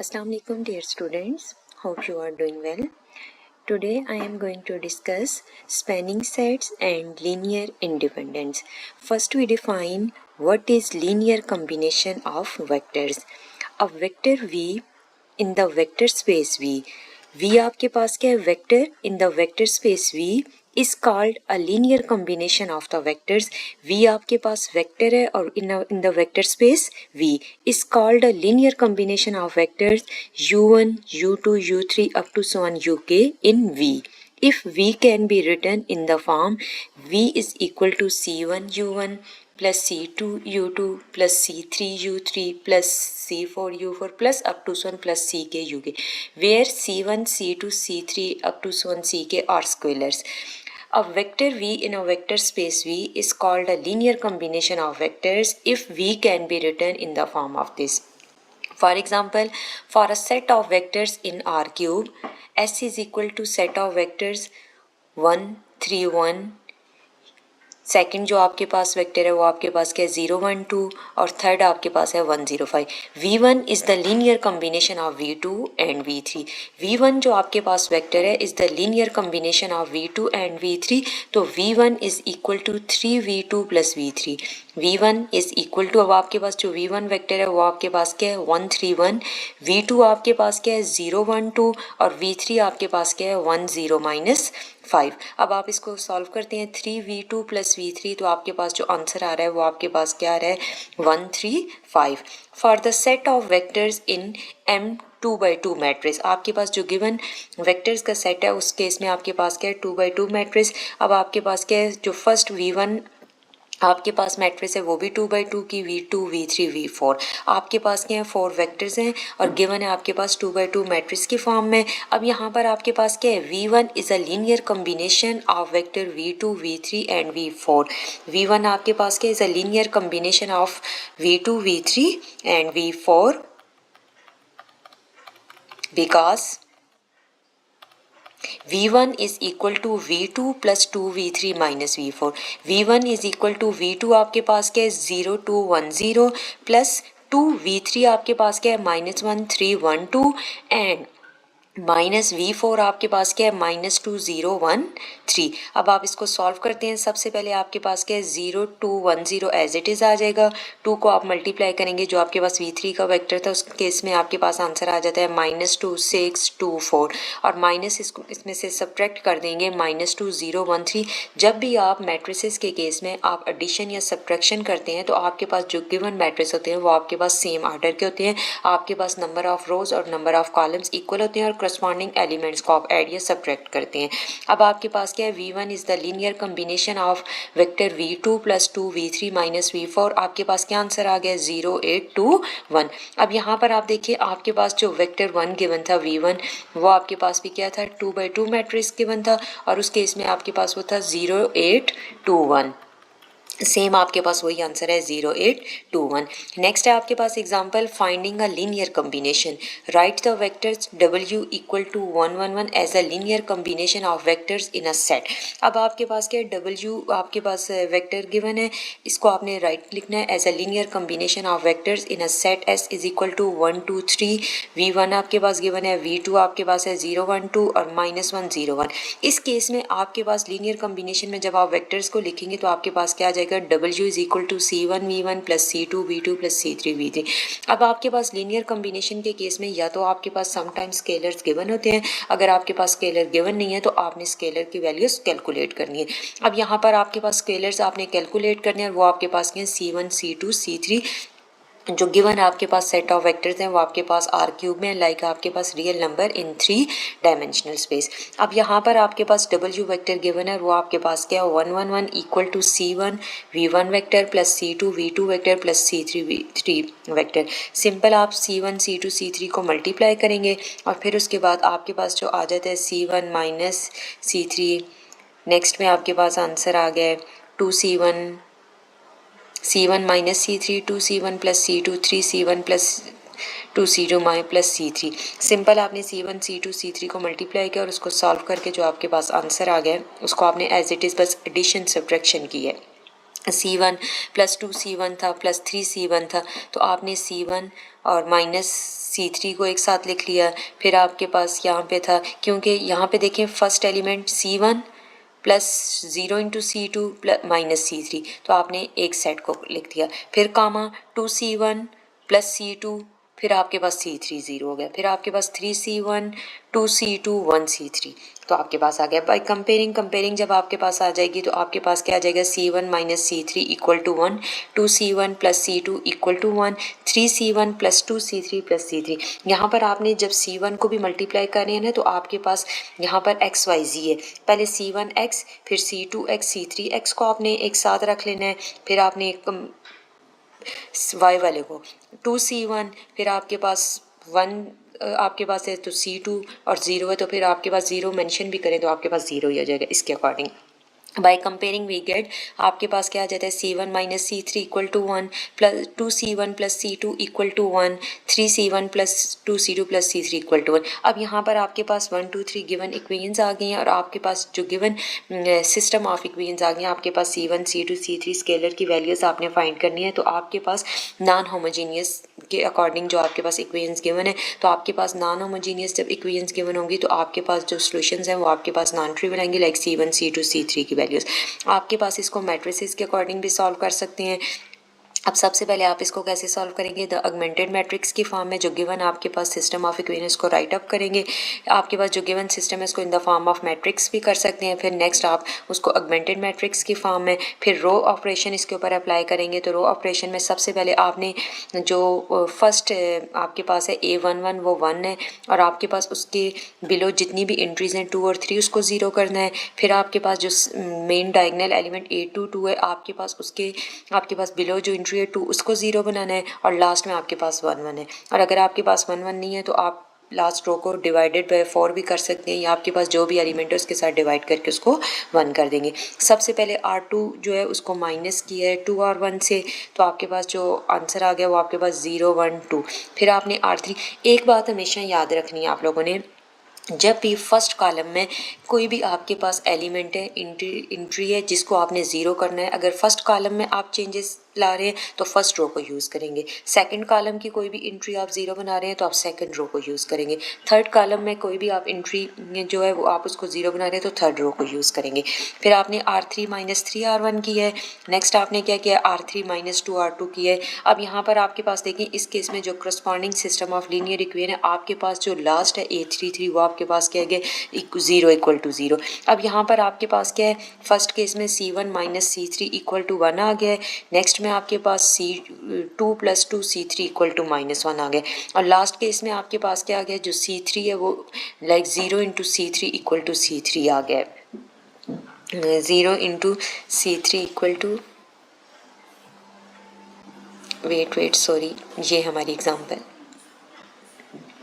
Assalamu alaikum dear students, hope you are doing well. Today I am going to discuss spanning sets and linear independence. First we define what is linear combination of vectors. A vector V in the vector space V. V आपके पास क्या है vector in the vector space V is called a linear combination of the vectors. V आपके पास vector है और in the vector space V is called a linear combination of vectors u1, u2, u3 up to so on uk in V. If V can be written in the form V is equal to c1 u1 plus c2 u2 plus c3 u3 plus c4 u4 plus up to so on plus ck uk, where c1, c2, c3 up to so on ck are scalars. A vector V in a vector space V is called a linear combination of vectors if V can be written in the form of this. For example, for a set of vectors in R cube, S is equal to set of vectors 1, 3, 1. Second जो आपके पास vector है वो आपके पास क्या है 0, 1, 2 और थर्ड आपके पास है 1, 0, 5. V1 is the linear combination of V2 and V3. V1 जो आपके पास वेक्टर है is the linear combination of V2 and V3. तो V1 is equal to 3V2 plus V3. V1 is equal to, अब आपके पास जो V1 वेक्टर है वो आपके पास क्या है 1, 3, 1. V2 आपके पास क्या है 0, 1, 2 और V3 आपके पास क्या है 1, 0, -5. अब आप इसको सॉल्व करते हैं 3V2 प्लस V3, तो आपके पास जो आंसर आ रहा है वो आपके पास क्या आ रहा है 1, 3, 5. For the set of vectors in M 2x2 matrix, आपके पास जो गिवन वेक्टर्स का सेट है उस केस में आपके पास क्या है 2x2 मैट्रिक्स. अब आपके पास क्या है जो फर्स्ट V1 आपके पास मैट्रिक्स है वो भी 2x2 की V2, V3, V4. आपके पास क्या है 4 वेक्टर्स हैं और गिवन है आपके पास 2x2 मैट्रिक्स की फॉर्म में. अब यहाँ पर आपके पास क्या है V1 is a linear combination of vector V2, V3 and V4. V1 आपके पास क्या is a linear combination of V2, V3 and V4 because V1 is equal to V2 plus 2V3 minus V4. V1 is equal to V2 आपके पास क्या है 0, 2, 1, 0 plus 2V3 आपके पास क्या है -1, 3, 1, 2 एंड माइनस V4 आपके पास क्या है -2, 0, 1, 3. अब आप इसको सॉल्व करते हैं. सबसे पहले आपके पास क्या है 0, 2, 1, 0 एज इट इज़ आ जाएगा. 2 को आप मल्टीप्लाई करेंगे जो आपके पास V3 का वेक्टर था उस केस में आपके पास आंसर आ जाता है -2, 6, 2, 4 और माइनस इसमें से सब्ट्रैक्ट कर देंगे -2, 0, 1, 3. जब भी आप मैट्रिसेस के केस में आप एडिशन या सब्ट्रैक्शन करते हैं तो आपके पास जो गिवन मैट्रिक्स होते हैं वो आपके पास सेम आर्डर के होते हैं. आपके पास नंबर ऑफ रोज और नंबर ऑफ कॉलम्स इक्वल होते हैं और करस्पॉन्डिंग एलिमेंट्स को आप ऐड या सब्ट्रैक्ट करते हैं. अब आपके पास क्या है V1 is the linear combination of vector V2 plus 2V3 minus V4. आपके पास क्या आंसर आ गया 0, 8, 2, 1. अब यहाँ पर आप देखिए आपके पास जो वेक्टर 1 गिवन था V1 वो आपके पास भी क्या था 2x2 मैट्रिक्स गिवन था और उस केस में आपके पास वो था 0, 8, 2, 1. सेम आपके पास वही आंसर है 0, 8, 2, 1. नेक्स्ट है आपके पास example finding a linear combination. Write the vectors W equal to 1, 1, 1 as a linear combination of vectors in a set. अब आपके पास क्या है W आपके पास वेक्टर गिवन है, इसको आपने राइट लिखना है as a linear combination of vectors in a set S is equal to 1, 2, 3. V1 आपके पास गिवन है, V2 आपके पास है 0, 1, 2 और -1, 0, 1. इस केस में आपके पास लीनियर कम्बिनेशन में जब आप वेक्टर्स को लिखेंगे तो आपके पास क्या आ जाएगा W is equal to C1 V1 plus C2 V2 plus C3 V3. अब आपके पास लीनियर कम्बिनेशन के केस में या तो आपके पास समटाइम्स स्केलर्स गिवन होते हैं, अगर आपके पास स्केलर गिवन नहीं है तो आपने स्केलर की वैल्यूज कैलकुलेट करनी है. अब यहाँ पर आपके पास स्केलर्स आपने कैलकुलेट करने हैं और वो आपके पास क्या है C1 C2 C3. जो गिवन आपके पास सेट ऑफ वेक्टर्स हैं वो आपके पास R क्यूब में लाइक आपके पास real number in 3 dimensional space. अब यहाँ पर आपके पास W वेक्टर गिवन है वो आपके पास क्या है 1, 1, 1 equal to C1 V1 vector plus C2 V2 vector plus C3 V3 vector. Simple आप C1 C2 C3 को मल्टीप्लाई करेंगे और फिर उसके बाद आपके पास जो आ जाता है C1 माइनस C3. नेक्स्ट में आपके पास आंसर आ गया है 2C1 minus C3, 2C1 plus C2, 3C1 plus 2C2 plus C3. Simple आपने C1 C2 C3 को मल्टीप्लाई किया और उसको सॉल्व करके जो आपके पास आंसर आ गया उसको आपने एज इट इज़ बस एडिशन सब्ट्रैक्शन की है. C1 प्लस 2C1 था प्लस 3C1 था, तो आपने C1 और माइनस C3 को एक साथ लिख लिया। फिर आपके पास यहाँ पे था, क्योंकि यहाँ पे देखें first element C1 plus 0 into C2 plus minus C3, तो आपने एक सेट को लिख दिया। फिर कामा 2C1 प्लस C2, फिर आपके पास C3 ज़ीरो हो गया, फिर आपके पास 3C1 2C2 1C3, तो आपके पास आ गया। बाई कंपेयरिंग जब आपके पास आ जाएगी तो आपके पास क्या आ जाएगा, C1 minus C3 equal to 1, 2C1 plus C2 equal to 1, 3C1 plus 2C3 plus C3। यहाँ पर आपने जब C1 को भी मल्टीप्लाई करनी है ना, तो आपके पास यहाँ पर XYZ है, पहले C1X फिर C2X C3X को आपने एक साथ रख लेना है, फिर आपने Y वाले को 2C1, फिर आपके पास 1 आपके पास है तो C2 और 0 है, तो फिर आपके पास 0 मेंशन भी करें तो आपके पास 0 ही आ जाएगा। इसके according by comparing we get, आपके पास क्या आ जाता है, C1 minus C3 equal to 1 plus 2C1 plus C2 equal to 1, 3C1 plus 2C2 plus C3 equal to 1। अब यहाँ पर आपके पास 1 2 3 गिवन इक्वेशंस आ गई हैं, और आपके पास जो गिवन सिस्टम ऑफ इक्वेशंस आ गई हैं, आपके पास C1 C2 C3 स्केलर की वैल्यूज़ आपने फाइंड करनी है। तो आपके पास नॉन होमोजीनियस के अकॉर्डिंग जो आपके पास इक्वेशंस गिवन है, तो आपके पास नॉन होमोजीनियस जब इक्वेशंस गिवन होंगी तो आपके पास जो सॉल्यूशंस हैं वो आपके पास नॉन ट्रिवियल आएंगे, लाइक C1 C2 C3 की वैल्यूज़। आपके पास इसको मैट्रिसेस के अकॉर्डिंग भी सॉल्व कर सकते हैं। अब सबसे पहले आप इसको कैसे सॉल्व करेंगे, द ऑगमेंटेड मैट्रिक्स की फॉर्म में जो गिवन आपके पास सिस्टम ऑफ इक्वेशंस को राइट अप करेंगे। आपके पास जो गिवन सिस्टम है उसको in the form of matrix भी कर सकते हैं। फिर नेक्स्ट आप उसको ऑगमेंटेड मैट्रिक्स की फॉर्म में फिर रो ऑपरेशन इसके ऊपर अप्लाई करेंगे। तो रो ऑपरेशन में सबसे पहले आपने जो फर्स्ट आपके पास है A11 वो 1 है, और आपके पास उसके बिलो जितनी भी एंट्रीज हैं 2 और 3 उसको ज़ीरो करना है। फिर आपके पास जो मेन डायगोनल एलिमेंट A22 है, आपके पास बिलो जो एंट्री है 2 उसको ज़ीरो बनाना है, और लास्ट में आपके पास 1 1 है। और अगर आपके पास 1 1 नहीं है तो आप लास्ट रो को डिवाइडेड बाय 4 भी कर सकते हैं, या आपके पास जो भी एलिमेंट है उसके साथ डिवाइड करके उसको 1 कर देंगे। सबसे पहले R2 जो है उसको माइनस किया है 2 और 1 से, तो आपके पास जो आंसर आ गया वो आपके पास 0 1 2। फिर आपने R3, एक बात हमेशा याद रखनी है आप लोगों ने, जब भी फर्स्ट कॉलम में कोई भी आपके पास एलिमेंट है, इंट्री है जिसको आपने ज़ीरो करना है, अगर फर्स्ट कॉलम में आप चेंजेस ला रहे हैं तो फर्स्ट रो को यूज़ करेंगे। सेकंड कॉलम की कोई भी इंट्री आप ज़ीरो बना रहे हैं तो आप सेकंड रो को यूज़ करेंगे। थर्ड कॉलम में कोई भी आप इंट्री जो है वो आप उसको ज़ीरो बना रहे हैं तो थर्ड रो को यूज़ करेंगे। फिर आपने R3 माइनस 3 R1 की है। नेक्स्ट आपने क्या किया, R3 माइनस 2 R2 की है। अब यहाँ पर आपके पास देखें, इस केस में जो corresponding system of linear equation है, आपके पास जो लास्ट है A33 वो आपके पास क्या है, 0 इक्वल टू 0। अब यहाँ पर आपके पास क्या है, फर्स्ट केस में C1 minus C3 equal to 1 आ गया है। नेक्स्ट में आपके पास C2 plus 2 C3 equal to -1 आ गया, और लास्ट केस में आपके पास क्या आ गया, जो C3 है वो like 0 into C3 equal to C3 आ गया है। 0 into C3 equal to, wait sorry, ये हमारी एग्जाम्पल।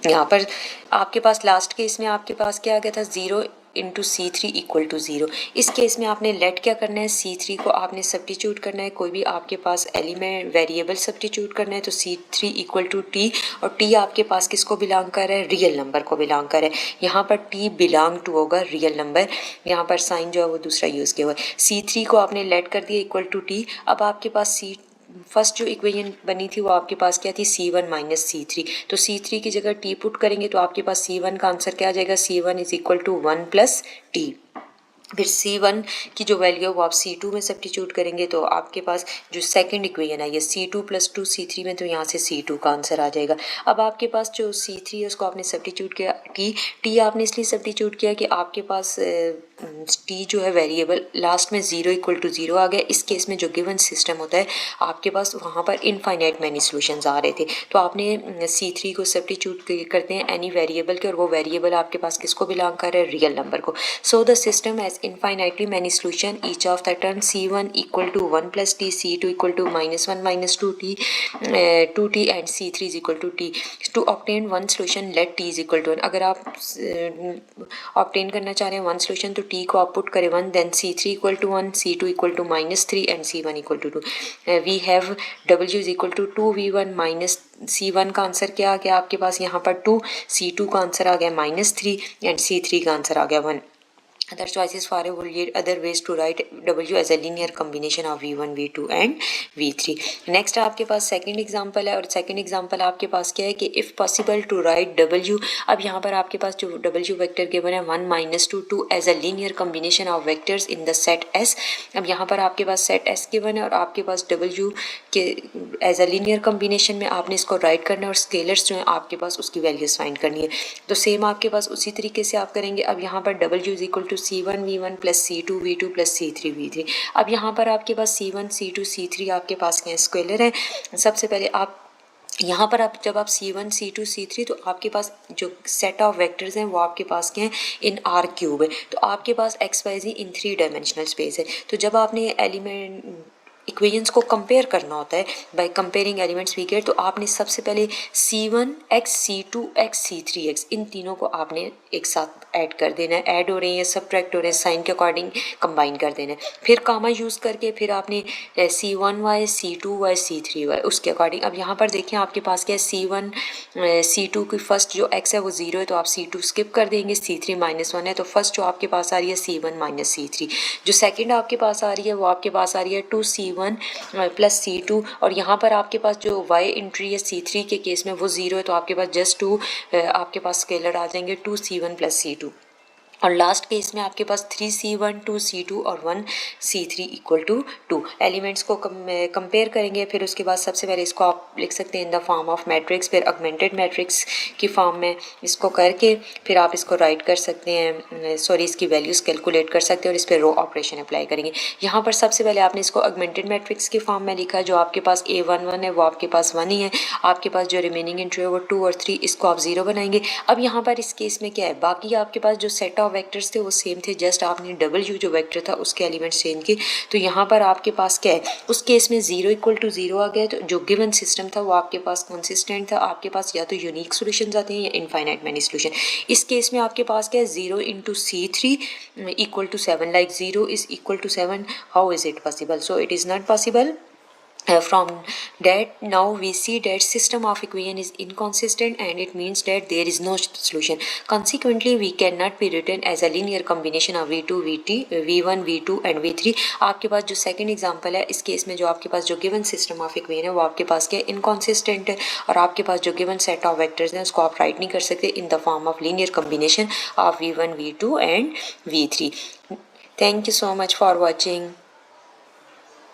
यहाँ पर आपके पास लास्ट केस में आपके पास क्या आ गया था, 0 इंटू C3 इक्वल टू 0। इस केस में आपने लेट क्या करना है, C3 को आपने सब्स्टिट्यूट करना है, कोई भी आपके पास एलिमेंट वेरिएबल सब्स्टिट्यूट करना है। तो C3 इक्वल टू T, और T आपके पास किसको बिलोंग कर रहा है, रियल नंबर को बिलोंग कर रहा है। यहाँ पर T बिलोंग टू होगा रियल नंबर, यहाँ पर साइन जो है वो दूसरा यूज़ किया हुआ है। C3 को आपने लेट कर दिया इक्वल टू T। अब आपके पास फर्स्ट जो इक्वेशन बनी थी वो आपके पास क्या थी, C1 माइनस C3। तो C3 की जगह T पुट करेंगे तो आपके पास C1 का आंसर क्या आ जाएगा, C1 is equal to 1 plus T। फिर C1 की जो वैल्यू है वो आप C2 में सब्स्टिट्यूट करेंगे तो आपके पास जो सेकंड इक्वेशन है ये C2 प्लस 2 C3 में, तो यहाँ से C2 का आंसर आ जाएगा। अब आपके पास जो C3 है उसको आपने सब्स्टिट्यूट किया, T आपने इसलिए सब्स्टिट्यूट किया कि आपके पास T जो है वेरिएबल लास्ट में 0 इक्वल टू 0 आ गया। इस केस में जो गिवन सिस्टम होता है आपके पास वहाँ पर इनफाइनाइट मैनी सॉल्यूशंस आ रहे थे, तो आपने C3 को सब्स्टिट्यूट करते हैं एनी वेरिएबल के, और वो वेरिएबल आपके पास किसको बिलोंग कर रहा है, रियल नंबर को। So the system has infinitely many solution, each of the term C1 equal to 1 plus T, C2 equal to -1 minus 2T, 2T and C3 is equal to T. To obtain one solution let T is equal to 1। अगर आप obtain करना चाह रहे हैं one solution तो T को आप put करें 1, then C3 equal to 1, C2 equal to -3 and C1 equal to 2। we have W is equal to 2V1 minus C1 का आंसर क्या आ गया आपके पास यहाँ पर 2, C2 का आंसर आ गया -3 एंड C3 का आंसर आ गया 1। Other choices for will lead other ways to write W as a linear combination of V1, V2 and V3. Next आपके पास सेकंड एग्जांपल है और सेकंड एग्जांपल आपके पास क्या है कि if possible to write W. अब यहाँ पर आपके पास जो W वेक्टर गिवन है 1 - 2 2 as a linear combination of vectors in the set S. अब यहाँ पर आपके पास सेट S गिवन है और आपके पास W के एज अ लीनियर कम्बिनेशन में आपने इसको राइट करना है और स्केलर्स जो है आपके पास उसकी वैल्यूज फाइंड करनी है. तो सेम आपके पास उसी तरीके से आप करेंगे. अब यहाँ पर W is equal to C1 V1 plus C2 V2 plus C3 V3. अब यहाँ पर आपके पास C1 C2 C3 आपके पास क्या स्केलर है. सबसे पहले आप यहाँ पर आप जब आप C1 C2 C3 तो आपके पास जो सेट ऑफ वेक्टर्स हैं वो आपके पास क्या हैं इन R क्यूब है. तो आपके पास XYZ इन 3 डायमेंशनल स्पेस है. तो जब आपने एलिमेंट इक्वेशंस को कंपेयर करना होता है by comparing elements we get, तो आपने सबसे पहले C1x C2x C3x इन तीनों को आपने एक साथ ऐड कर देना है. ऐड हो रहे हैं सब्ट्रैक्ट हो रहे हैं साइन के अकॉर्डिंग कंबाइन कर देना है. फिर कामा यूज़ करके फिर आपने C1y C2y C3y उसके अकॉर्डिंग. अब यहाँ पर देखें आपके पास क्या है C1 C2 की फर्स्ट जो x है वो 0 है तो आप C2 स्किप कर देंगे. C3 -1 है तो फर्स्ट जो आपके पास आ रही है C1 - C3. जो सेकंड आपके पास आ रही है वो आपके पास आ रही है 2C1 प्लस C2 और यहाँ पर आपके पास जो y एंट्री है C3 के केस में वो 0 है तो आपके पास जस्ट 2 आपके पास स्केलर आ जाएंगे 2C1 प्लस C2. और लास्ट केस में आपके पास 3C1 2C2 और 1C3 इक्वल टू 2. एलिमेंट्स को कंपेयर करेंगे. फिर उसके बाद सबसे पहले इसको आप लिख सकते हैं in the form of matrix. फिर ऑगमेंटेड मैट्रिक्स की फॉर्म में इसको करके फिर आप इसको राइट कर सकते हैं. सॉरी इसकी वैल्यूज़ कैलकुलेट कर सकते हैं और इस पर रो ऑपरेशन अप्लाई करेंगे. यहाँ पर सबसे पहले आपने इसको ऑगमेंटेड मैट्रिक्स की फॉर्म में लिखा. जो आपके पास A11 है वो आपके पास 1 ही है. आपके पास जो रिमेनिंग एंट्री है वो 2 और 3 इसको आप 0 बनाएंगे. अब यहाँ पर इस केस में क्या है बाकी आपके पास जो सेट ऑफ वेक्टर्स थे वो सेम थे. जस्ट आपने W जो वेक्टर था उसके एलिमेंट्स चेंज किए. तो यहाँ पर आपके पास क्या है उस केस में 0 इक्वल टू 0 आ गया. तो जो गिवन सिस्टम था वो आपके पास कंसिस्टेंट था. आपके पास या तो यूनिक सॉल्यूशंस आते हैं या इनफाइनाइट मैनी सॉल्यूशन. इस केस में आपके पास क्या है 0 into C3 equal to 7. Like 0 is equal to 7. How is it possible? So it is not possible. From that now we see that system of equation is inconsistent and it means that there is no solution. Consequently we cannot be written as a linear combination of V2 V1 V2 and V3. आपके पास जो second example है इस case में जो आपके पास जो given system of equation है वो आपके पास क्या इनकॉन्सिस्टेंट है और आपके पास जो गिवन सेट ऑफ वेक्टर्स हैं उसको आप राइट नहीं कर सकते in the form of linear combination of V1 V2 and V3. Thank you so much for watching.